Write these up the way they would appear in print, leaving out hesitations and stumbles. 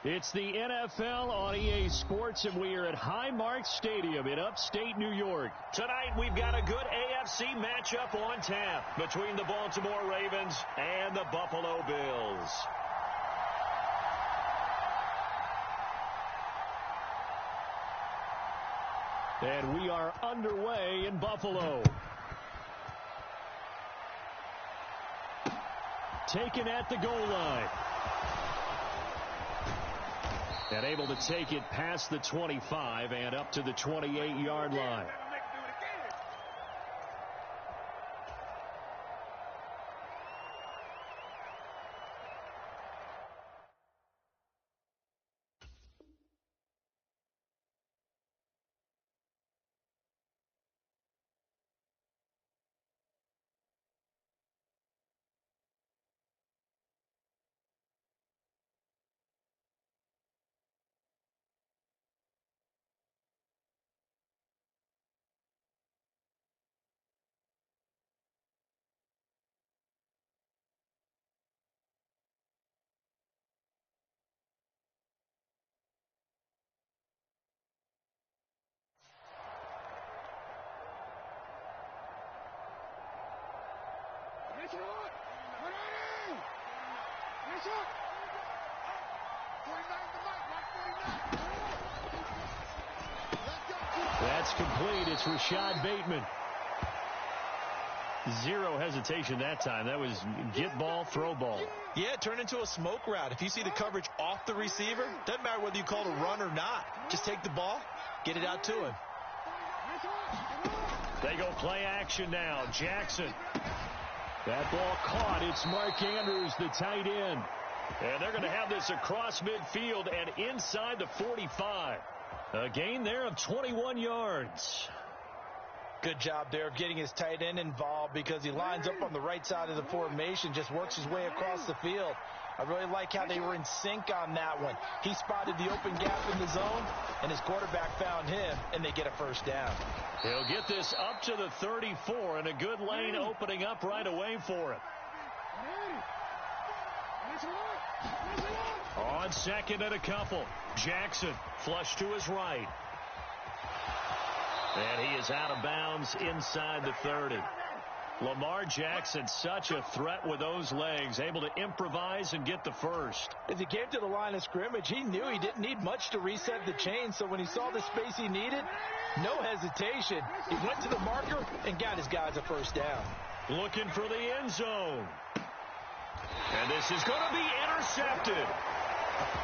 It's the NFL on EA Sports, and we are at Highmark Stadium in upstate New York. Tonight, we've got a good AFC matchup on tap between the Baltimore Ravens and the Buffalo Bills. And we are underway in Buffalo. Taken at the goal line. And able to take it past the 25 and up to the 28-yard line. That's complete. It's Rashad Bateman. Zero hesitation that time. That was get ball, throw ball. Yeah, turn into a smoke route. If you see the coverage off the receiver, doesn't matter whether you call it a run or not. Just take the ball, get it out to him. They go play action now. Jackson. That ball caught. It's Mark Andrews, the tight end. And they're going to have this across midfield and inside the 45. A gain there of 21 yards. Good job there of getting his tight end involved because he lines up on the right side of the formation, just works his way across the field. I really like how they were in sync on that one. He spotted the open gap in the zone, and his quarterback found him, and they get a first down. He'll get this up to the 34, and a good lane opening up right away for him. On second and a couple, Jackson flush to his right. And he is out of bounds inside the 30. Lamar Jackson, such a threat with those legs, able to improvise and get the first. As he came to the line of scrimmage, he knew he didn't need much to reset the chain, so when he saw the space he needed, no hesitation. He went to the marker and got his guys a first down. Looking for the end zone. And this is going to be intercepted.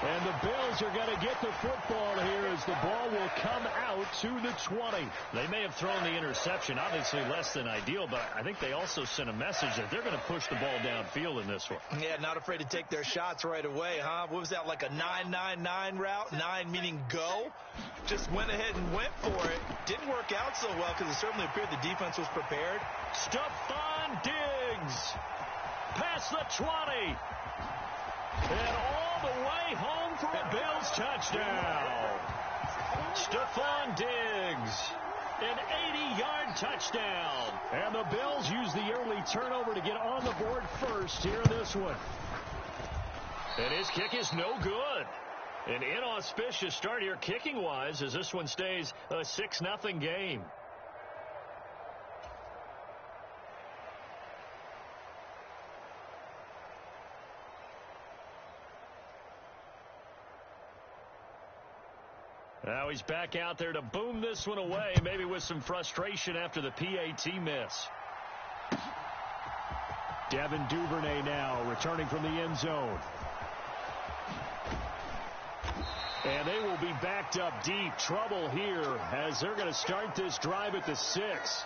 And the Bills are going to get the football here as the ball will come out to the 20. They may have thrown the interception, obviously less than ideal, but I think they also sent a message that they're going to push the ball downfield in this one. Yeah, not afraid to take their shots right away, huh? What was that, like a 9-9-9 route? 9 meaning go? Just went ahead and went for it. Didn't work out so well because it certainly appeared the defense was prepared. Stephon Diggs past the 20. And all the way home for a Bills touchdown. Stephon Diggs, an 80-yard touchdown. And the Bills use the early turnover to get on the board first here in this one. And his kick is no good. An inauspicious start here kicking-wise as this one stays a 6-0 game. Now he's back out there to boom this one away, maybe with some frustration after the PAT miss. Devin Duvernay now returning from the end zone. And they will be backed up deep. Trouble here as they're going to start this drive at the 6.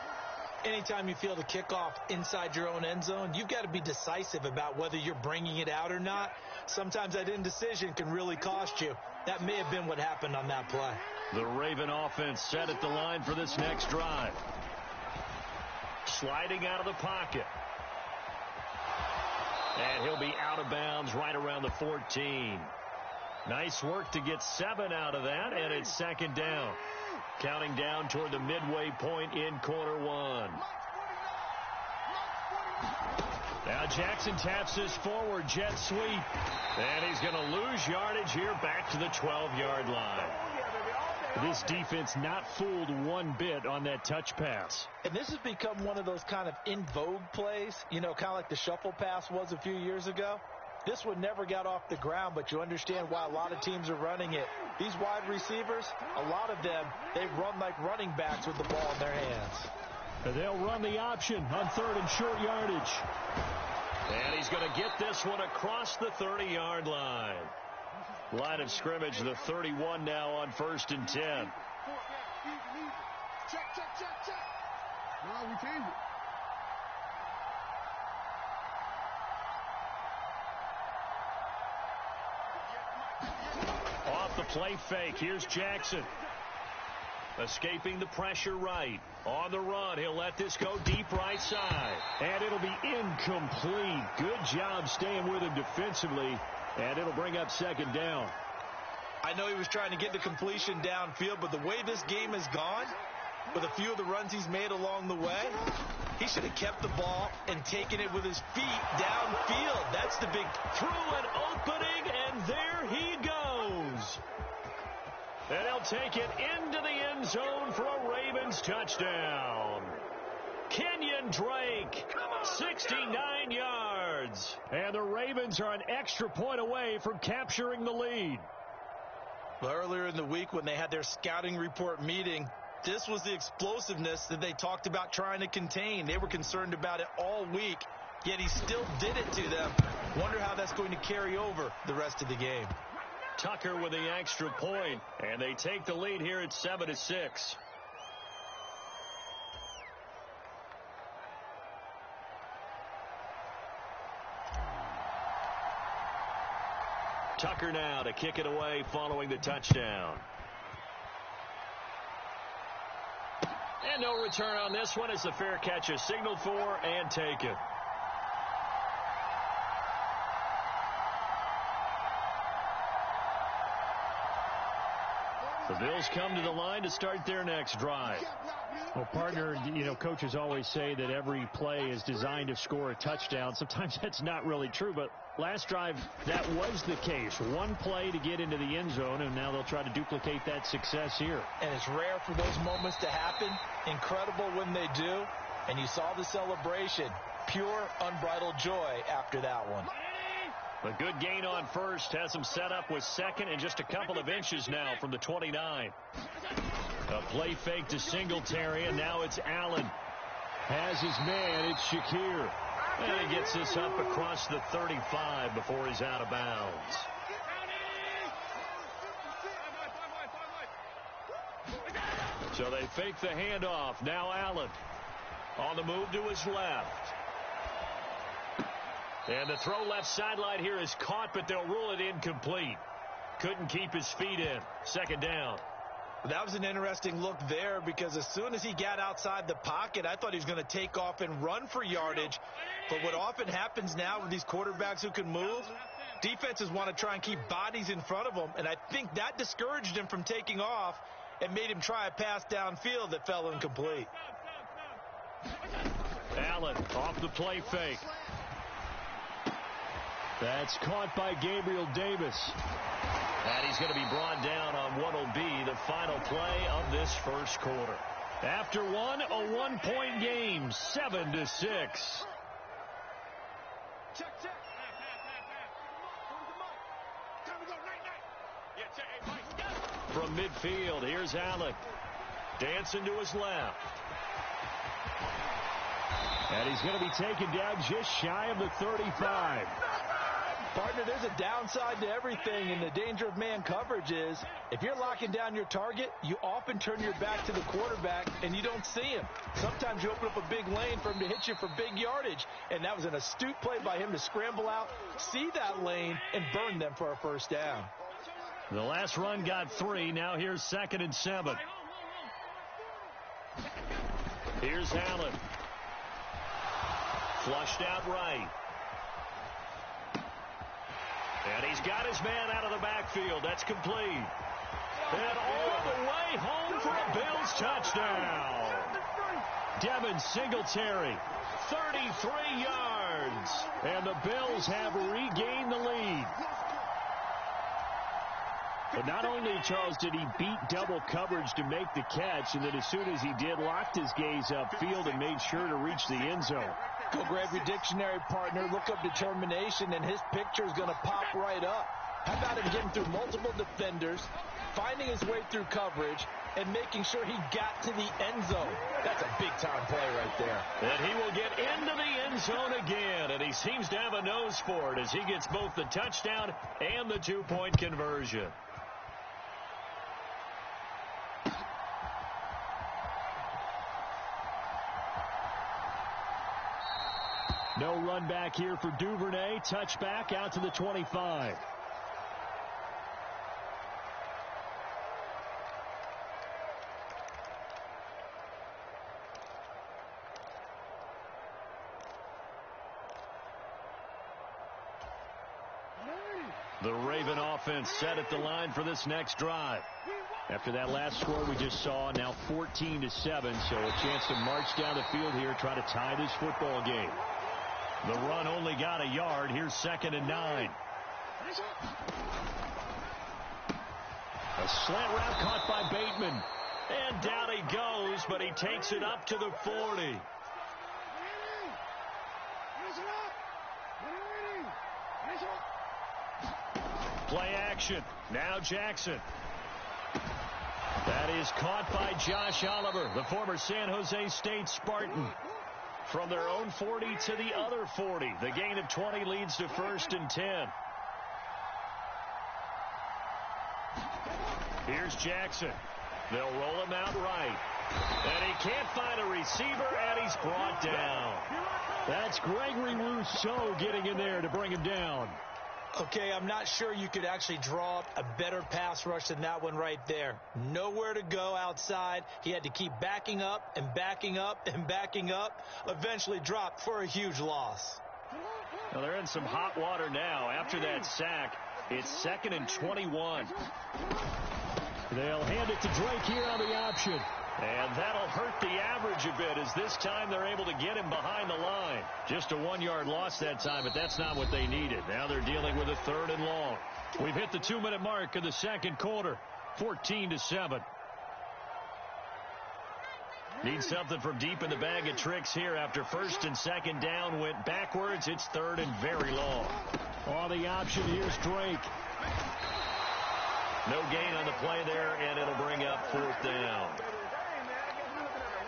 Anytime you feel the kickoff inside your own end zone, you've got to be decisive about whether you're bringing it out or not. Sometimes that indecision can really cost you. That may have been what happened on that play. The Raven offense set at the line for this next drive. Sliding out of the pocket. And he'll be out of bounds right around the 14. Nice work to get 7 out of that, and it's second down. Counting down toward the midway point in quarter one. Now Now Jackson taps this forward jet sweep. And he's going to lose yardage here back to the 12-yard line. This defense not fooled one bit on that touch pass. And this has become one of those kind of in vogue plays, you know, kind of like the shuffle pass was a few years ago. This one never got off the ground, but you understand why a lot of teams are running it. These wide receivers, a lot of them, they run like running backs with the ball in their hands. They'll run the option on 3rd and short yardage. And he's going to get this one across the 30-yard line. Line of scrimmage, the 31 now on 1st and 10. Check. No, we changed it. Off the play fake, here's Jackson. Escaping the pressure right. On the run, he'll let this go deep right side. And it'll be incomplete. Good job staying with him defensively. And it'll bring up 2nd down. I know he was trying to get the completion downfield, but the way this game has gone, with a few of the runs he's made along the way, he should have kept the ball and taken it with his feet downfield. That's the big through an opening, and there he goes. And he'll take it into the end zone for a Ravens touchdown. Kenyon Drake, 69 yards. And the Ravens are an extra point away from capturing the lead. Earlier in the week when they had their scouting report meeting, this was the explosiveness that they talked about trying to contain. They were concerned about it all week, yet he still did it to them. Wonder how that's going to carry over the rest of the game. Tucker with the extra point, and they take the lead here at 7-6. Tucker now to kick it away following the touchdown. And no return on this one as the fair catch is signaled for and taken. The Bills come to the line to start their next drive. Well, partner, you know, coaches always say that every play is designed to score a touchdown. Sometimes that's not really true, but last drive, that was the case. One play to get into the end zone, and now they'll try to duplicate that success here. And it's rare for those moments to happen. Incredible when they do. And you saw the celebration. Pure, unbridled joy after that one. A good gain on first has him set up with 2nd and just a couple of inches now from the 29. A play fake to Singletary, and now it's Allen. Has his man, it's Shakir. And he gets this up across the 35 before he's out of bounds. So they fake the handoff. Now Allen on the move to his left. And the throw left sideline here is caught, but they'll rule it incomplete. Couldn't keep his feet in. 2nd down. That was an interesting look there because as soon as he got outside the pocket, I thought he was going to take off and run for yardage. But what often happens now with these quarterbacks who can move, defenses want to try and keep bodies in front of them. And I think that discouraged him from taking off and made him try a pass downfield that fell incomplete. Allen off the play fake. That's caught by Gabriel Davis. And he's going to be brought down on what will be the final play of this first quarter. After one, a one-point game, 7-6. From midfield, here's Allen. Dancing to his left. And he's going to be taken down just shy of the 35. Partner, there's a downside to everything, and the danger of man coverage is if you're locking down your target, you often turn your back to the quarterback and you don't see him. Sometimes you open up a big lane for him to hit you for big yardage, and that was an astute play by him to scramble out, see that lane, and burn them for a first down. The last run got 3. Now here's 2nd and 7. Here's Allen. Flushed out right. And he's got his man out of the backfield. That's complete. And all the way home for a Bills touchdown. Devin Singletary, 33 yards. Ravens. And the Bills have regained the lead. But not only, Charles, did he beat double coverage to make the catch, and then as soon as he did, locked his gaze upfield and made sure to reach the end zone. Go grab your dictionary, partner. Look up determination, and his picture is going to pop right up. How about him getting through multiple defenders, finding his way through coverage, and making sure he got to the end zone? That's a big-time play right there. And he will get into the end zone again, and he seems to have a nose for it as he gets both the touchdown and the two-point conversion. No run back here for Duvernay. Touchback out to the 25. The Raven offense set at the line for this next drive. After that last score we just saw, now 14-7, so a chance to march down the field here, try to tie this football game. The run only got a yard. Here's 2nd and 9. A slant route caught by Bateman. And down he goes, but he takes it up to the 40. Play action. Now Jackson. That is caught by Josh Oliver, the former San Jose State Spartan. From their own 40 to the other 40. The gain of 20 leads to 1st and 10. Here's Jackson. They'll roll him out right. And he can't find a receiver, and he's brought down. That's Gregory Rousseau getting in there to bring him down. Okay, I'm not sure you could actually draw up a better pass rush than that one right there. Nowhere to go outside. He had to keep backing up and backing up and backing up. Eventually dropped for a huge loss. Well, they're in some hot water now. After that sack, it's 2nd and 21. They'll hand it to Drake here on the option. And that'll hurt the average a bit as this time they're able to get him behind the line. Just a 1-yard loss that time, but that's not what they needed. Now they're dealing with a 3rd and long. We've hit the 2-minute mark of the second quarter. 14-7. Need something from deep in the bag of tricks here after 1st and 2nd down went backwards. It's 3rd and very long. On the option, here's Drake. No gain on the play there, and it'll bring up 4th down.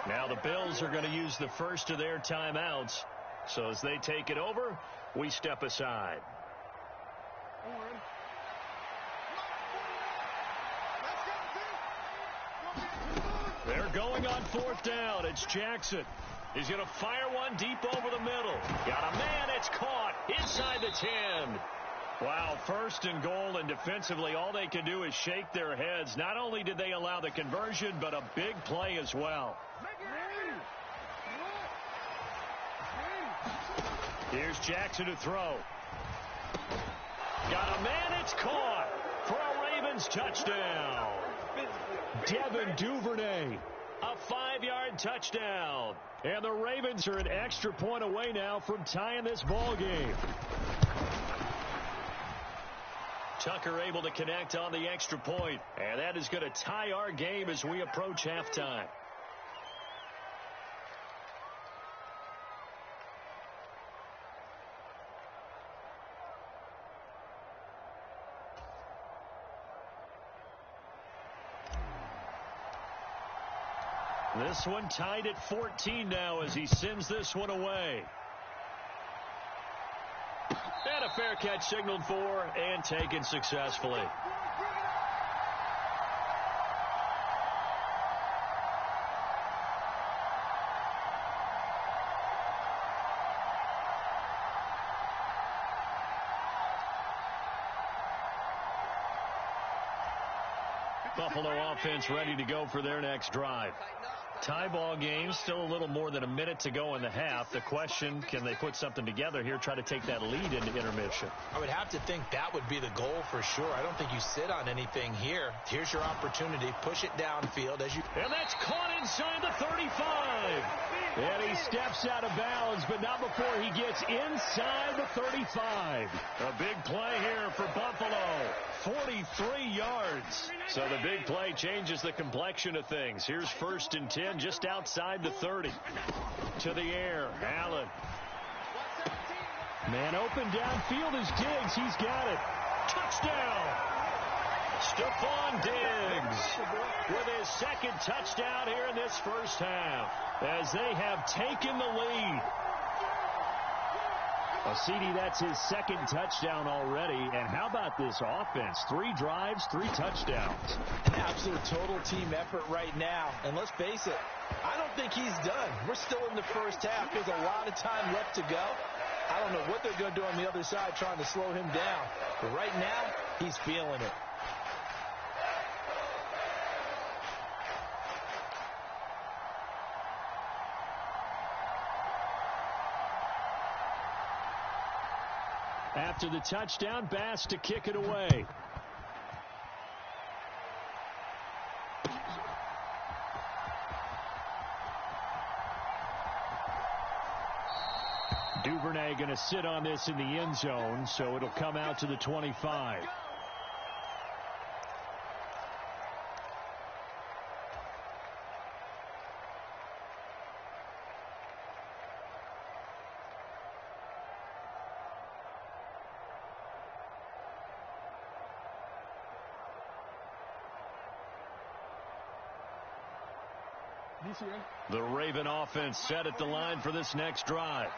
Now the Bills are going to use the first of their timeouts. So as they take it over, we step aside. They're going on 4th down. It's Jackson. He's going to fire one deep over the middle. Got a man. It's caught inside the 10. Wow, 1st and goal, and defensively all they can do is shake their heads. Not only did they allow the conversion, but a big play as well. Here's Jackson to throw. Got a man. It's caught for a Ravens touchdown. Devin Duvernay, a 5-yard touchdown. And the Ravens are an extra point away now from tying this ball game. Tucker able to connect on the extra point. And that is going to tie our game as we approach halftime. This one tied at 14 now as he sends this one away. And a fair catch signaled for and taken successfully. Buffalo offense ready to go for their next drive. Tie ball game, still a little more than a minute to go in the half. The question, can they put something together here, try to take that lead into intermission? I would have to think that would be the goal for sure. I don't think you sit on anything here. Here's your opportunity. Push it downfield as you... And that's caught inside the 35. And he steps out of bounds, but not before he gets inside the 35. A big play here for Buffalo. 43 yards. So the big play changes the complexion of things. Here's 1st and 10 just outside the 30. To the air, Allen. Man open downfield is Diggs. He's got it. Touchdown. Stephon Diggs with his 2nd touchdown here in this first half as they have taken the lead. Well, CD, that's his 2nd touchdown already. And how about this offense? 3 drives, 3 touchdowns. An absolute total team effort right now. And let's face it, I don't think he's done. We're still in the first half. There's a lot of time left to go. I don't know what they're going to do on the other side trying to slow him down. But right now, he's feeling it. After the touchdown, Bass to kick it away. Duvernay going to sit on this in the end zone, so it'll come out to the 25. The Raven offense set at the line for this next drive.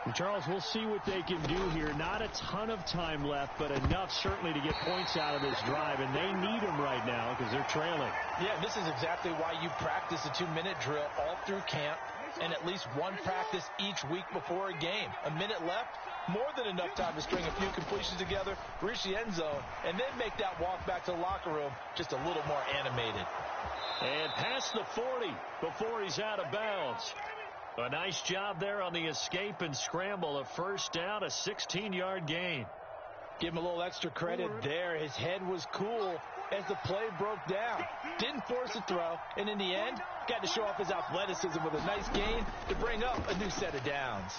And Charles, we'll see what they can do here. Not a ton of time left, but enough certainly to get points out of this drive, and they need them right now because they're trailing. Yeah, this is exactly why you practice a 2-minute drill all through camp and at least one practice each week before a game. A minute left, more than enough time to string a few completions together, reach the end zone, and then make that walk back to the locker room just a little more animated. And past the 40 before he's out of bounds. A nice job there on the escape and scramble. A first down, a 16-yard gain. Give him a little extra credit there. His head was cool as the play broke down. Didn't force a throw, and in the end, got to show off his athleticism with a nice gain to bring up a new set of downs.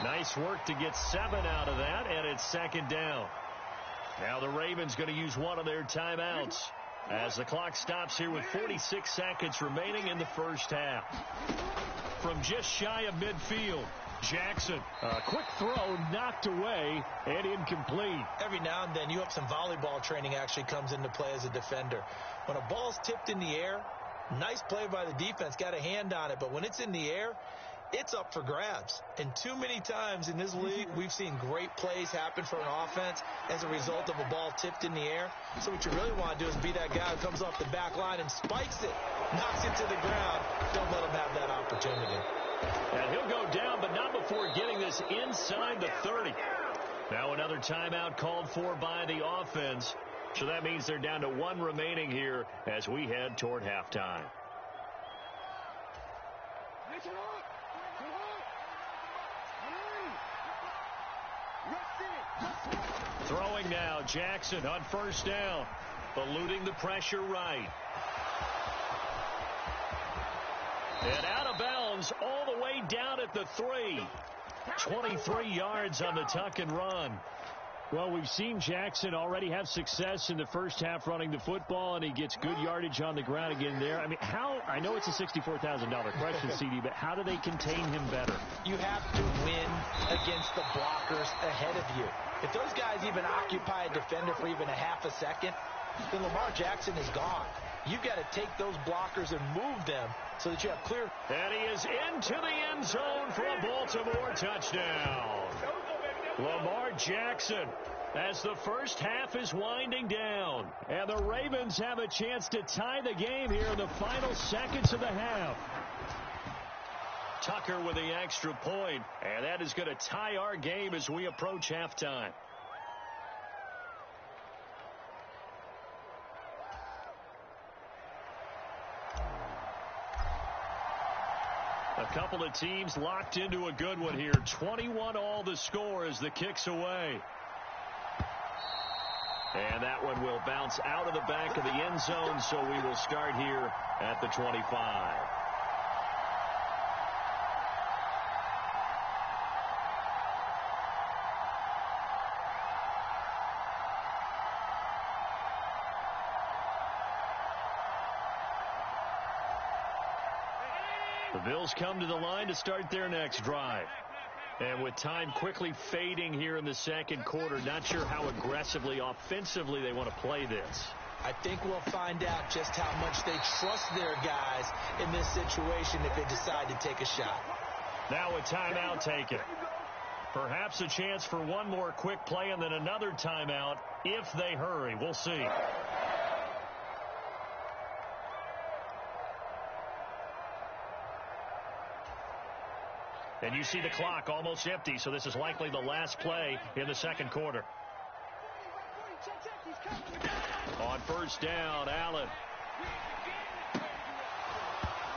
Nice work to get 7 out of that, and it's 2nd down. Now the Ravens going to use one of their timeouts as the clock stops here with 46 seconds remaining in the first half. From just shy of midfield, Jackson. A quick throw knocked away and incomplete. Every now and then you have some volleyball training actually comes into play as a defender. When a ball's tipped in the air, nice play by the defense, got a hand on it, but when it's in the air, it's up for grabs. And too many times in this league, we've seen great plays happen for an offense as a result of a ball tipped in the air. So what you really want to do is be that guy who comes off the back line and spikes it, knocks it to the ground. Don't let him have that opportunity. And he'll go down, but not before getting this inside the 30. Now another timeout called for by the offense. So that means they're down to 1 remaining here as we head toward halftime. Throwing now, Jackson on first down, eluding the pressure right. And out of bounds all the way down at the 3. 23 yards on the tuck and run. Well, we've seen Jackson already have success in the first half running the football, and he gets good yardage on the ground again there. I mean, I know it's a $64,000 question, CD, but how do they contain him better? You have to win against the blockers ahead of you. If those guys even occupy a defender for even a half a second, then Lamar Jackson is gone. You've got to take those blockers and move them so that you have clear. And he is into the end zone for a Baltimore touchdown. Lamar Jackson as the first half is winding down. And the Ravens have a chance to tie the game here in the final seconds of the half. Tucker with the extra point, and that is going to tie our game as we approach halftime. A couple of teams locked into a good one here. 21-all the score as the kick's away. And that one will bounce out of the back of the end zone, so we will start here at the 25. The Bills come to the line to start their next drive. And with time quickly fading here in the second quarter, not sure how aggressively, offensively they want to play this. I think we'll find out just how much they trust their guys in this situation if they decide to take a shot. Now a timeout taken. Perhaps a chance for one more quick play and then another timeout if they hurry. We'll see. And you see the clock almost empty, so this is likely the last play in the second quarter. On first down, Allen.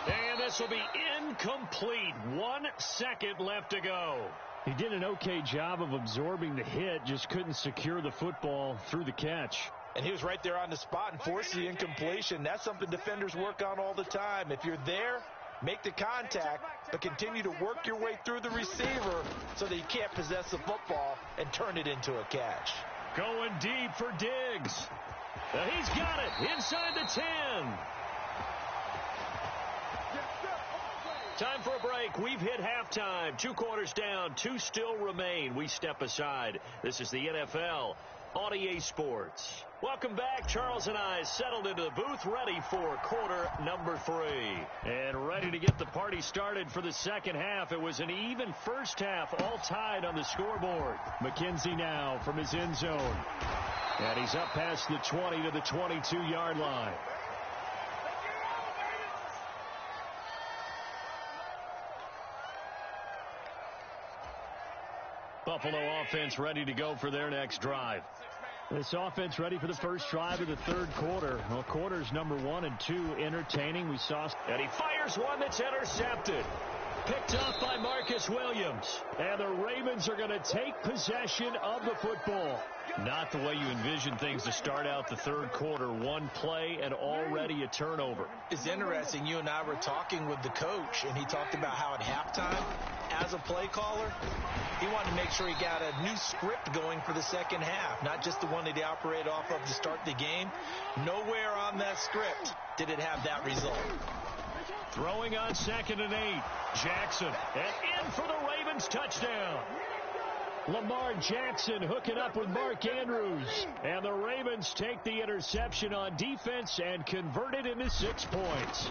And this will be incomplete. 1 second left to go. He did an okay job of absorbing the hit, just couldn't secure the football through the catch. And he was right there on the spot and forced the incompletion. That's something defenders work on all the time. If you're there, make the contact, but continue to work your way through the receiver so that you can't possess the football and turn it into a catch. Going deep for Diggs. He's got it inside the 10. Time for a break. We've hit halftime. 2 quarters down. 2 still remain. We step aside. This is the NFL on EA Sports. Welcome back. Charles and I settled into the booth, ready for quarter number 3. And ready to get the party started for the second half. It was an even first half, all tied on the scoreboard. McKenzie now from his end zone. And he's up past the 20 to the 22-yard line. Buffalo offense ready to go for their next drive. This offense ready for the first drive of the third quarter. Well, quarters number 1 and 2 entertaining. We saw, and he fires one that's intercepted. Picked off by Marcus Williams. And the Ravens are going to take possession of the football. Not the way you envision things to start out the third quarter. 1 play and already a turnover. It's interesting. You and I were talking with the coach, and he talked about how at halftime, as a play caller, he wanted to make sure he got a new script going for the second half, not just the one that he operated off of to start the game. Nowhere on that script did it have that result. Throwing on 2nd and 8. Jackson, and in for the Ravens touchdown. Lamar Jackson hooking up with Mark Andrews. And the Ravens take the interception on defense and convert it into 6 points.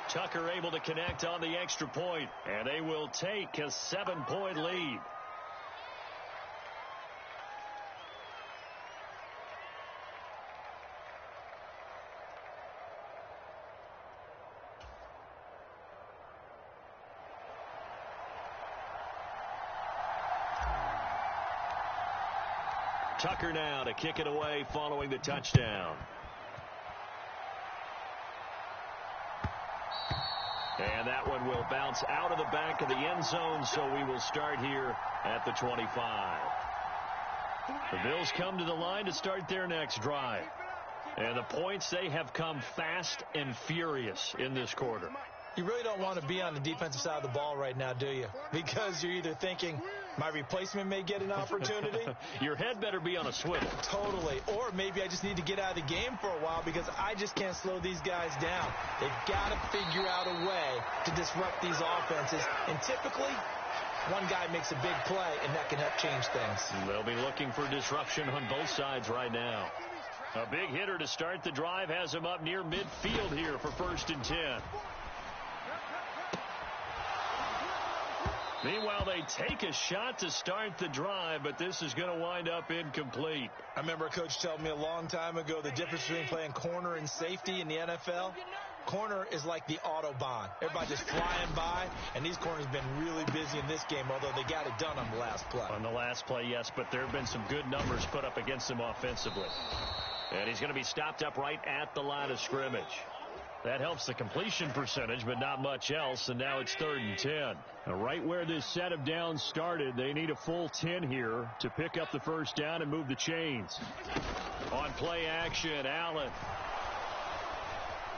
Tucker able to connect on the extra point, and they will take a 7-point lead. Tucker now to kick it away following the touchdown. And that one will bounce out of the back of the end zone, so we will start here at the 25. The Bills come to the line to start their next drive. And the points, they have come fast and furious in this quarter. You really don't want to be on the defensive side of the ball right now, do you? Because you're either thinking, my replacement may get an opportunity. Your head better be on a swivel. Totally. Or maybe I just need to get out of the game for a while because I just can't slow these guys down. They've got to figure out a way to disrupt these offenses. And typically, one guy makes a big play, and that can help change things. They'll be looking for disruption on both sides right now. A big hitter to start the drive has him up near midfield here for 1st and 10. Meanwhile, they take a shot to start the drive, but this is going to wind up incomplete. I remember a coach telling me a long time ago the difference between playing corner and safety in the NFL. Corner is like the Autobahn. Everybody just flying by, and these corners have been really busy in this game, although they got it done on the last play. On the last play, yes, but there have been some good numbers put up against them offensively. And he's going to be stopped up right at the line of scrimmage. That helps the completion percentage, but not much else, and now it's 3rd and 10. Now, right where this set of downs started, they need a full 10 here to pick up the first down and move the chains. On play action, Allen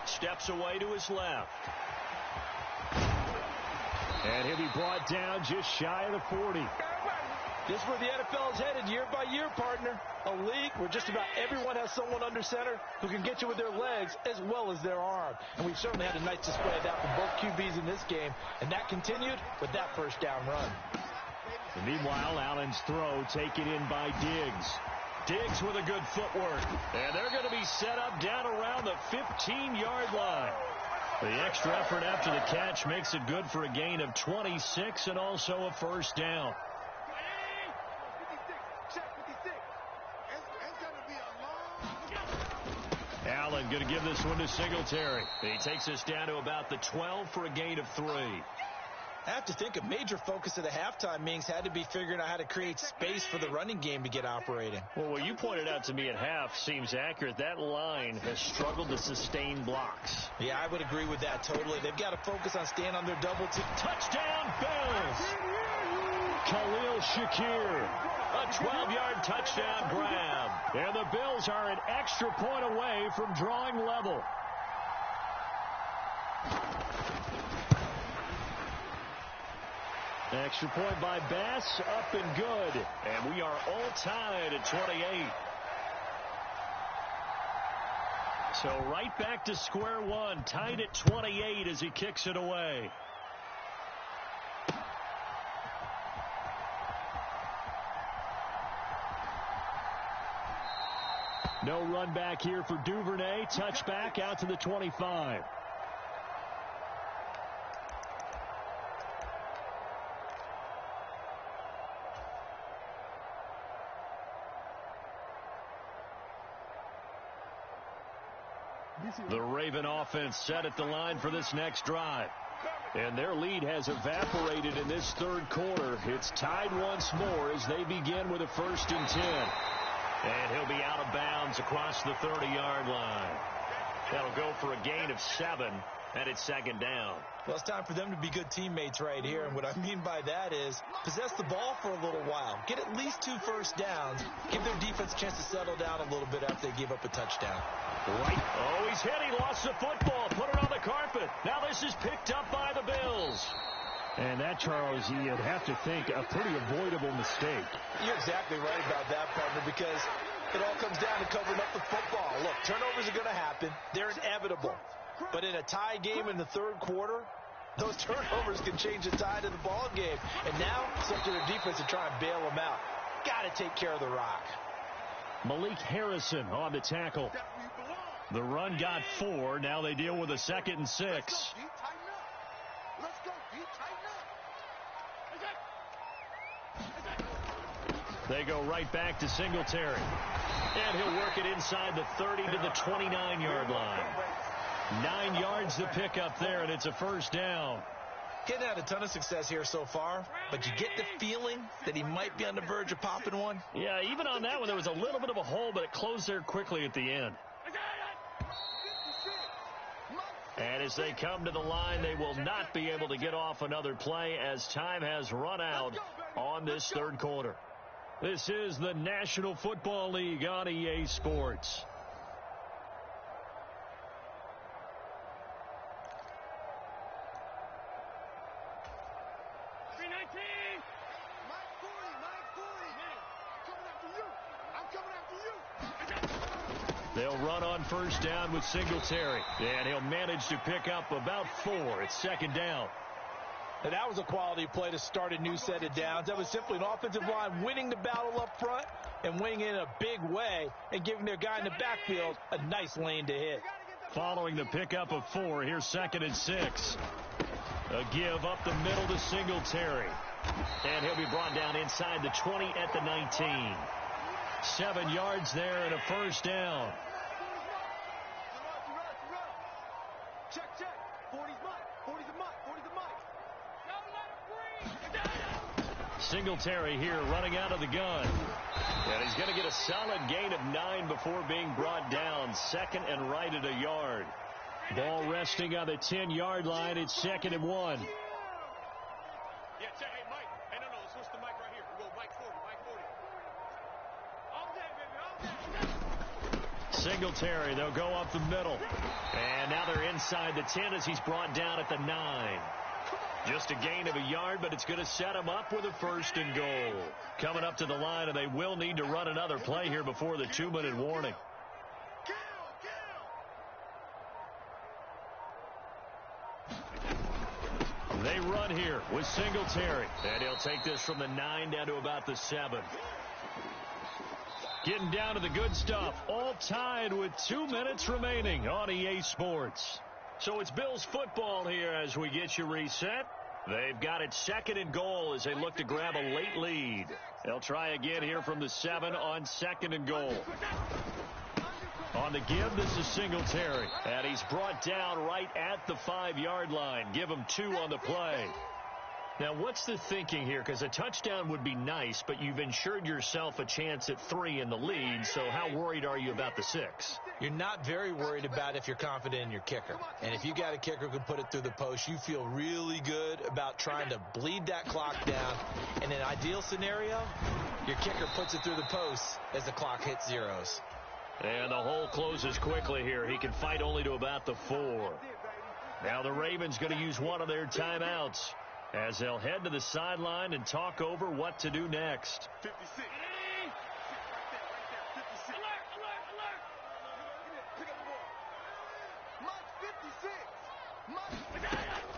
steps away to his left. And he'll be brought down just shy of the 40. This is where the NFL is headed year by year, partner. A league where just about everyone has someone under center who can get you with their legs as well as their arm. And we've certainly had a nice display of that from both QBs in this game. And that continued with that first down run. And meanwhile, Allen's throw taken in by Diggs. Diggs with a good footwork. And they're going to be set up down around the 15-yard line. The extra effort after the catch makes it good for a gain of 26 and also a first down. Allen going to give this one to Singletary. He takes us down to about the 12 for a gain of 3. I have to think a major focus of the halftime meetings had to be figuring out how to create space for the running game to get operating. Well, what you pointed out to me at half seems accurate. That line has struggled to sustain blocks. Yeah, I would agree with that totally. They've got to focus on staying on their double team. Touchdown, Bills! Khalil Shakir. A 12-yard touchdown grab. And the Bills are an extra point away from drawing level. Extra point by Bass, up and good. And we are all tied at 28. So right back to square one, tied at 28 as he kicks it away. No run back here for Duvernay. Touchback out to the 25. The Raven offense set at the line for this next drive. And their lead has evaporated in this third quarter. It's tied once more as they begin with a 1st and 10. And he'll be out of bounds across the 30-yard line. That'll go for a gain of 7, and it's 2nd down. Well, it's time for them to be good teammates right here. And what I mean by that is possess the ball for a little while. Get at least 2 first downs. Give their defense a chance to settle down a little bit after they give up a touchdown. Right. Oh, he's hit. He lost the football. Put it on the carpet. Now this is picked up by the Bills. And that, Charles, you'd have to think a pretty avoidable mistake. You're exactly right about that, partner, because it all comes down to covering up the football. Look, turnovers are going to happen. They're inevitable. But in a tie game in the third quarter, those turnovers can change the tide of the ball game. And now it's up to their defense to try and bail them out. Got to take care of the rock. Malik Harrison on the tackle. The run got 4. Now they deal with a 2nd and 6. They go right back to Singletary. And he'll work it inside the 30 to the 29-yard line. 9 yards to pick up there, and it's a first down. He hasn't had a ton of success here so far, but you get the feeling that he might be on the verge of popping one. Yeah, even on that one, there was a little bit of a hole, but it closed there quickly at the end. And as they come to the line, they will not be able to get off another play as time has run out on this third quarter. This is the National Football League on EA Sports. They'll run on first down with Singletary. And he'll manage to pick up about 4. It's 2nd down. And that was a quality play to start a new set of downs. That was simply an offensive line winning the battle up front and winning in a big way and giving their guy in the backfield a nice lane to hit. Following the pickup of 4, here's 2nd and 6. A give up the middle to Singletary. And he'll be brought down inside the 20 at the 19. 7 yards there and a first down. Check. 40's mine. 40's a mine. 40's a mine. Singletary here running out of the gun. And he's going to get a solid gain of 9 before being brought down. 2nd and right at a yard. Ball resting on the 10-yard line. It's 2nd and 1. Yeah, check. Hey, Mike. Hey, no, switch the mic right here. We go Mike 40, Mike 40. All day, baby, all day. Singletary, they'll go up the middle. And now they're inside the 10 as he's brought down at the 9. Just a gain of a yard, but it's going to set him up with a 1st and goal. Coming up to the line, and they will need to run another play here before the 2-minute warning. They run here with Singletary. And he'll take this from the 9 down to about the 7. Getting down to the good stuff. All tied with 2 minutes remaining on EA Sports. So it's Bills football here as we get you reset. They've got it 2nd and goal as they look to grab a late lead. They'll try again here from the 7 on 2nd and goal. On the give, this is Singletary. And he's brought down right at the 5-yard line. Give him 2 on the play. Now, what's the thinking here? Because a touchdown would be nice, but you've ensured yourself a chance at 3 in the lead. So how worried are you about the 6? You're not very worried about if you're confident in your kicker. And if you got a kicker who can put it through the post, you feel really good about trying to bleed that clock down. In an ideal scenario, your kicker puts it through the post as the clock hits zeros. And the hole closes quickly here. He can fight only to about the 4. Now the Ravens going to use one of their timeouts as they'll head to the sideline and talk over what to do next. 56.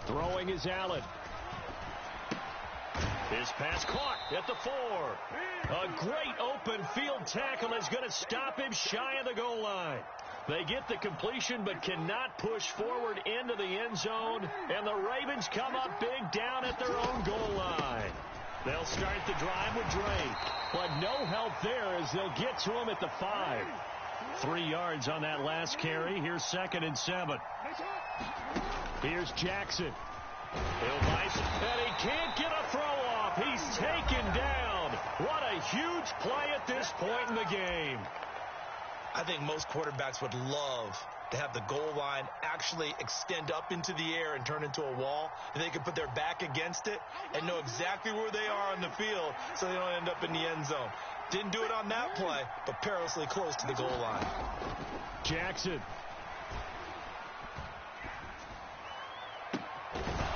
Throwing is Allen. His pass caught at the 4. A great open field tackle is going to stop him shy of the goal line. They get the completion but cannot push forward into the end zone, and the Ravens come up big down at their own goal line. They'll start the drive with Drake, but no help there as they'll get to him at the 5. 3 yards on that last carry. Here's 2nd and 7. Here's Jackson. He'll nice, and he can't get a throw off. He's taken down. What a huge play at this point in the game. I think most quarterbacks would love to have the goal line actually extend up into the air and turn into a wall. And they can put their back against it and know exactly where they are on the field so they don't end up in the end zone. Didn't do it on that play, but perilously close to the goal line. Jackson.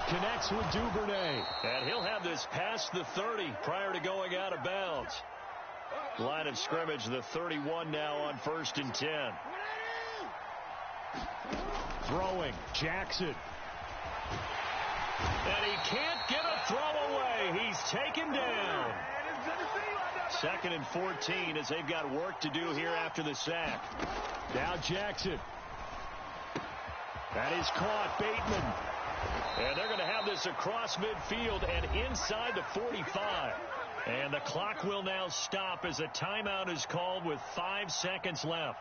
Connects with Duvernay. And he'll have this past the 30 prior to going out of bounds. Line of scrimmage, the 31 now on 1st and 10. Throwing, Jackson. And he can't get a throw away. He's taken down. 2nd and 14 as they've got work to do here after the sack. Now Jackson. That is caught, Bateman. And they're going to have this across midfield and inside the 45. And the clock will now stop as a timeout is called with 5 seconds left.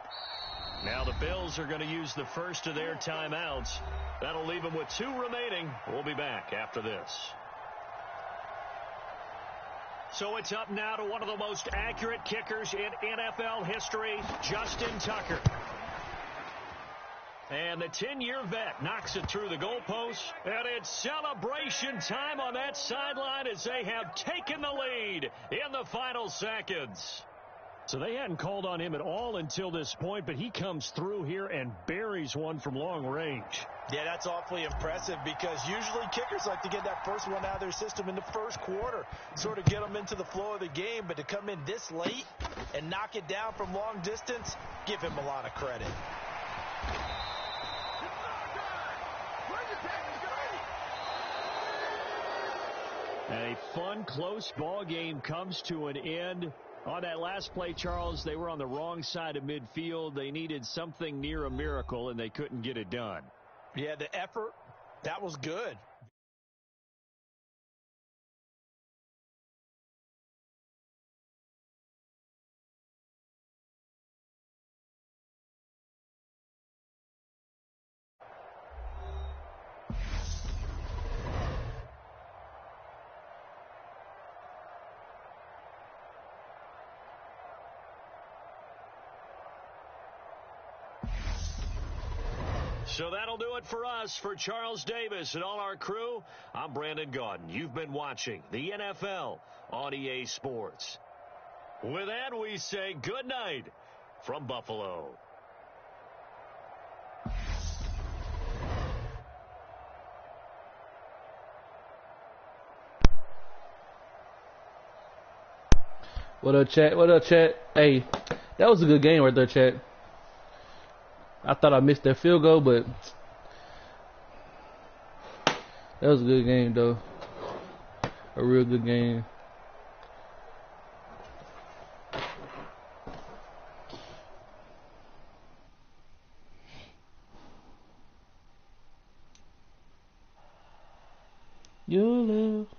Now the Bills are going to use the first of their timeouts. That'll leave them with 2 remaining. We'll be back after this. So it's up now to one of the most accurate kickers in NFL history, Justin Tucker. And the 10-year vet knocks it through the goalpost. And it's celebration time on that sideline as they have taken the lead in the final seconds. So they hadn't called on him at all until this point, but he comes through here and buries one from long range. Yeah, that's awfully impressive because usually kickers like to get that first one out of their system in the first quarter, sort of get them into the flow of the game. But to come in this late and knock it down from long distance, give him a lot of credit. A fun, close ball game comes to an end. On that last play, Charles, they were on the wrong side of midfield. They needed something near a miracle, and they couldn't get it done. Yeah, the effort, that was good. So that'll do it for us. For Charles Davis and all our crew, I'm Brandon Gaudin. You've been watching the NFL on EA Sports. With that, we say good night from Buffalo. What up, chat? What up, chat? Hey, that was a good game right there, chat. I thought I missed that field goal, but that was a good game, though. A real good game. You live.